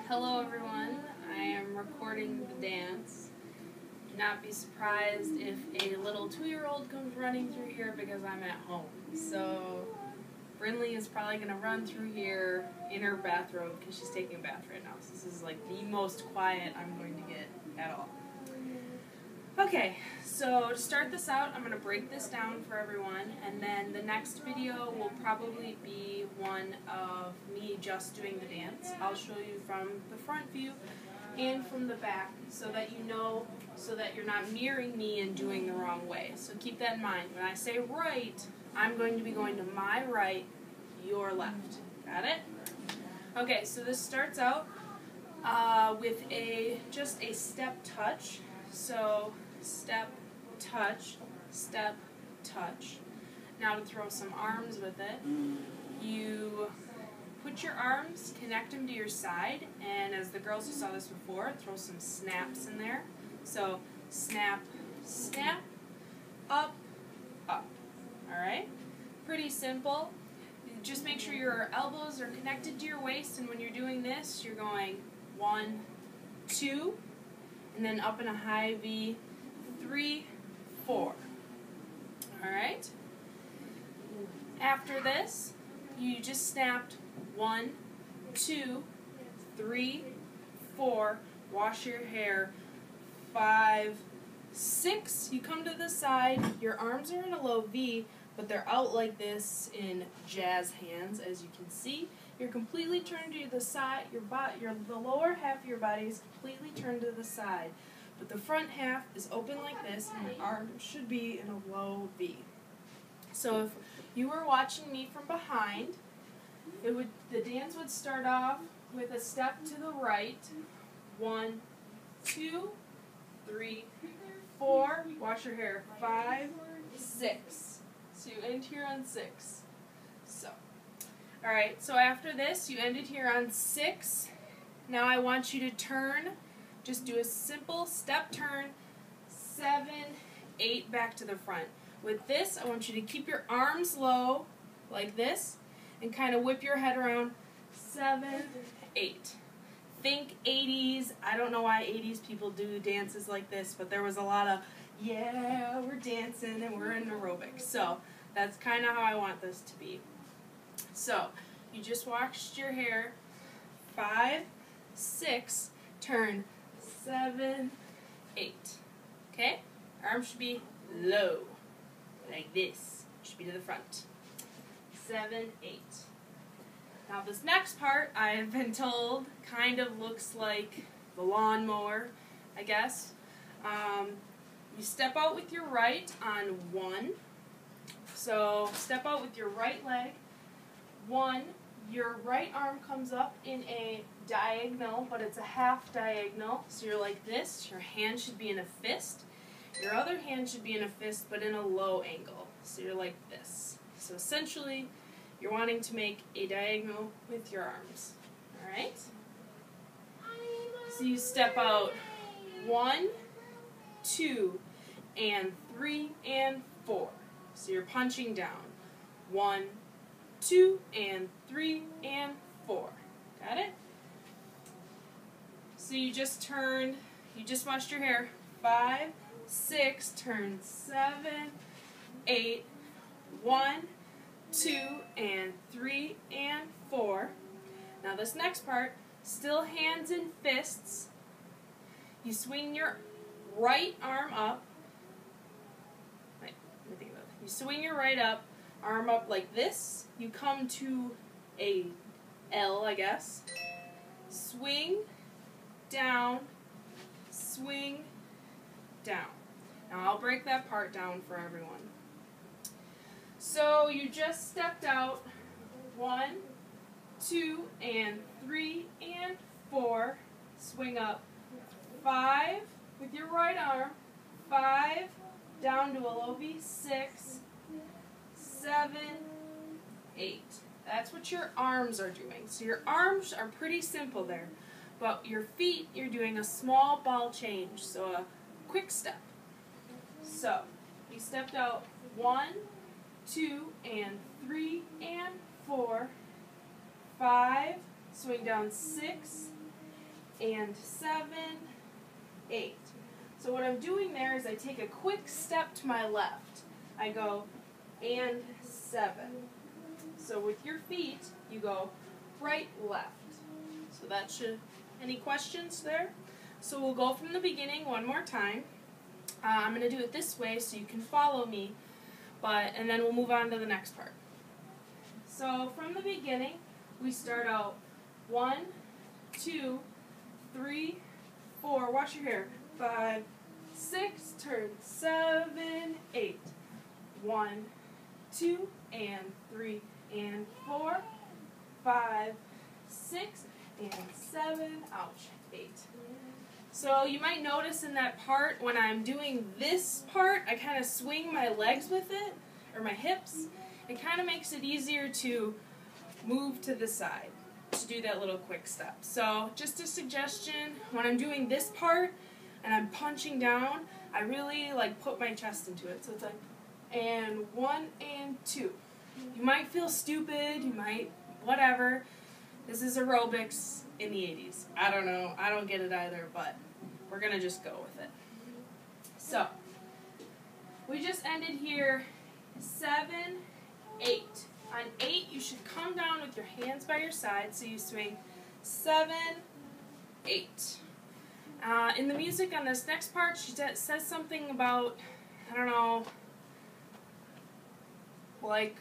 Hello everyone, I am recording the dance. Do not be surprised if a little 2-year-old comes running through here because I'm at home. So Brinley is probably going to run through here in her bathrobe because she's taking a bath right now. So this is like the most quiet I'm going to get at all. Okay, so to start this out, I'm going to break this down for everyone, and then the next video will probably be one of me just doing the dance. I'll show you from the front view and from the back so that you know, so that you're not mirroring me and doing the wrong way. So keep that in mind. When I say right, I'm going to be going to my right, your left. Got it? Okay, so this starts out with just a step touch. So step, touch, step, touch. Now to throw some arms with it, you put your arms, connect them to your side, and as the girls who saw this before, throw some snaps in there. So snap, snap, up, up. Alright? Pretty simple. Just make sure your elbows are connected to your waist, and when you're doing this, you're going 1, 2, and then up in a high V, 3, 4. Alright? After this, you just snapped 1, 2, 3, 4. Wash your hair. 5, 6. You come to the side. Your arms are in a low V, but they're out like this in jazz hands, as you can see. You're completely turned to the side. The lower half of your body is completely turned to the side, but the front half is open like this, and your arms should be in a low V. So if you were watching me from behind, the dance would start off with a step to the right. 1, 2, 3, 4. Wash your hair. 5, 6. So you end here on 6. So. Alright, so after this, you ended here on 6. Now I want you to turn. Just do a simple step turn. 7, 8, back to the front. With this, I want you to keep your arms low, like this, and kind of whip your head around. 7, 8. Think 80s. I don't know why 80s people do dances like this, but there was a lot of, yeah, we're dancing and we're in aerobics. So that's kind of how I want this to be. So, you just washed your hair. 5, 6, turn. 7, 8. Okay? Arms should be low. Like this. Should be to the front. 7, 8. Now this next part, I have been told, kind of looks like the lawnmower, I guess. You step out with your right on 1. So, step out with your right leg. 1, your right arm comes up in a diagonal, but it's a half diagonal. So you're like this. Your hand should be in a fist. Your other hand should be in a fist, but in a low angle. So you're like this. So essentially, you're wanting to make a diagonal with your arms. Alright? So you step out 1, 2, and 3, and 4. So you're punching down. 1, 2, and 3, and 4. Got it? So you just turned, you just washed your hair. 5, 6, turn 7, 8, 1, 2, and 3, and 4. Now this next part, still hands and fists. You swing your right arm up. Wait, let me think about it. You swing your right arm up like this. You come to a L, I guess. Swing, down, swing, down. Now I'll break that part down for everyone. So you just stepped out. 1, 2, and 3, and 4. Swing up. 5 with your right arm. 5, down to a low V. 6, 7, 8. That's what your arms are doing. So your arms are pretty simple there. But your feet, you're doing a small ball change. So a quick step. So you stepped out 1, 2, and 3, and 4. 5, swing down 6, and 7, 8. So what I'm doing there is I take a quick step to my left. I go and 7. So with your feet, you go right, left. So that should, any questions there? So we'll go from the beginning one more time. I'm going to do it this way so you can follow me, and then we'll move on to the next part. So from the beginning, we start out 1, 2, 3, 4, wash your hair, 5, 6, turn, 7, 8, 1, 2, and 3, and 4, 5, 6, and 7, ouch, 8. So you might notice in that part, when I'm doing this part, I kind of swing my legs with it, or my hips. It kind of makes it easier to move to the side, to do that little quick step. So just a suggestion, when I'm doing this part, and I'm punching down, I really put my chest into it. So it's like, and 1 and 2. You might feel stupid, you might, whatever. This is aerobics in the 80s. I don't know, I don't get it either, but we're going to just go with it. So, we just ended here 7, 8. On 8, you should come down with your hands by your side, so you swing 7, 8. In the music on this next part, she says something about, I don't know, like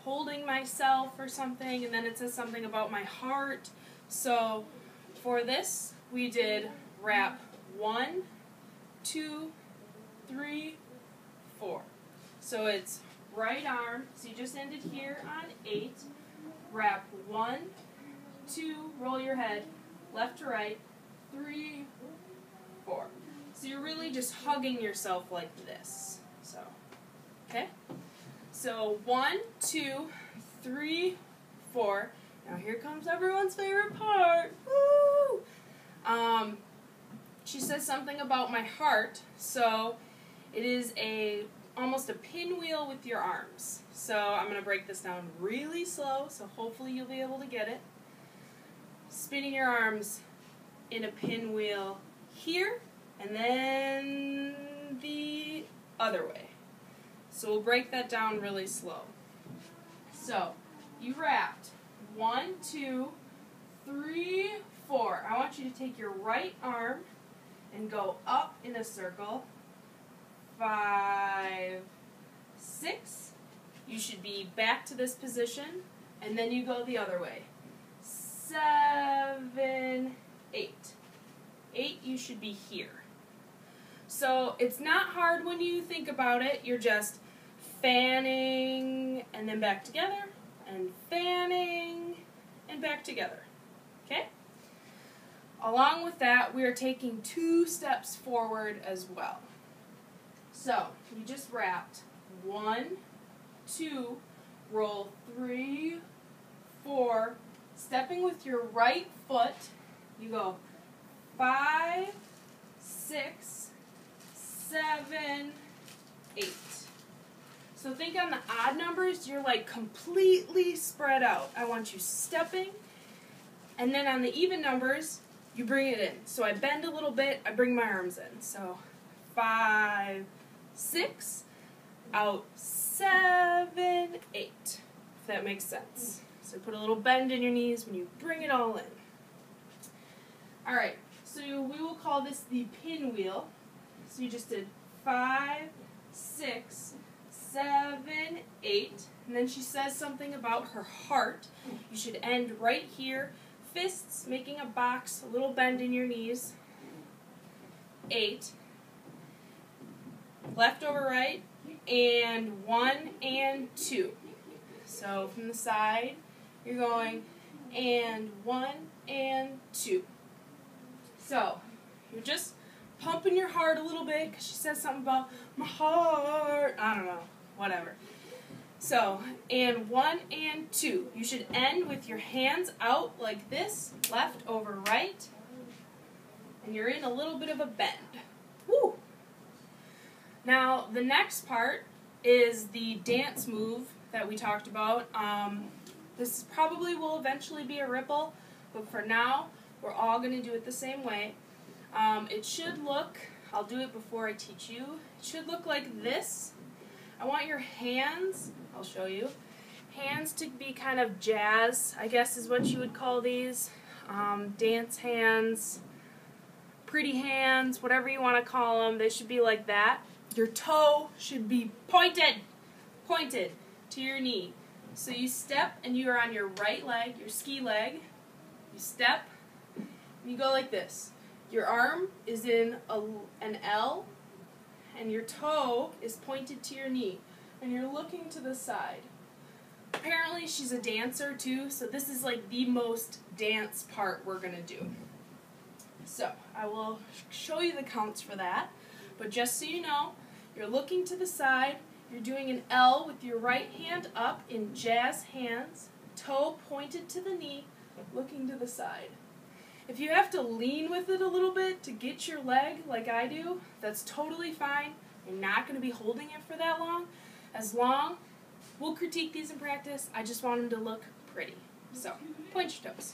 holding myself or something, and then it says something about my heart. So for this, we did wrap 1, 2, 3, 4. So it's right arm, so you just ended here on 8, wrap 1, 2, roll your head, left to right, 3, 4. So you're really just hugging yourself like this. So, okay? So 1, 2, 3, 4. Now here comes everyone's favorite part. Woo! She says something about my heart. So it is almost a pinwheel with your arms. So I'm going to break this down really slow, so hopefully you'll be able to get it. Spinning your arms in a pinwheel here, and then the other way. So we'll break that down really slow. So you wrapped 1, 2, 3, 4. I want you to take your right arm and go up in a circle. 5, 6. You should be back to this position, and then you go the other way. 7, 8. 8, you should be here. So it's not hard when you think about it. You're just fanning and then back together, and fanning and back together. Okay? Along with that, we are taking 2 steps forward as well. So you just wrapped 1, 2, roll 3, 4, stepping with your right foot. You go 5, 6, 7, 8. So think on the odd numbers, you're completely spread out. I want you stepping, and then on the even numbers, you bring it in. So I bend a little bit, I bring my arms in. So 5, 6, out 7, 8, if that makes sense. So put a little bend in your knees when you bring it all in. Alright, so we will call this the pinwheel. So you just did 5, 6, 7, 8, and then she says something about her heart. You should end right here, fists making a box, a little bend in your knees. 8, left over right, and 1 and 2. So from the side, you're going and 1 and 2. So you're just pumping your heart a little bit, because she says something about my heart. I don't know, whatever. So, and 1 and 2. You should end with your hands out like this, left over right, and you're in a little bit of a bend. Woo! Now, the next part is the dance move that we talked about. This probably will eventually be a ripple, but for now, We're all going to do it the same way. It should look, I'll do it before I teach you, it should look like this. I want your hands, I'll show you, hands to be kind of jazz, I guess is what you would call these. Dance hands, pretty hands, whatever you want to call them, they should be like that. Your toe should be pointed to your knee. So you step and you are on your right leg, your ski leg. You step and you go like this. Your arm is in an L and your toe is pointed to your knee. And you're looking to the side. Apparently she's a dancer too, so this is like the most dance part we're going to do. So I will show you the counts for that, but just so you know, you're looking to the side, you're doing an L with your right hand up in jazz hands, toe pointed to the knee, looking to the side. If you have to lean with it a little bit to get your leg like I do, that's totally fine. You're not going to be holding it for that long. We'll critique these in practice. I just want them to look pretty. So, point your toes.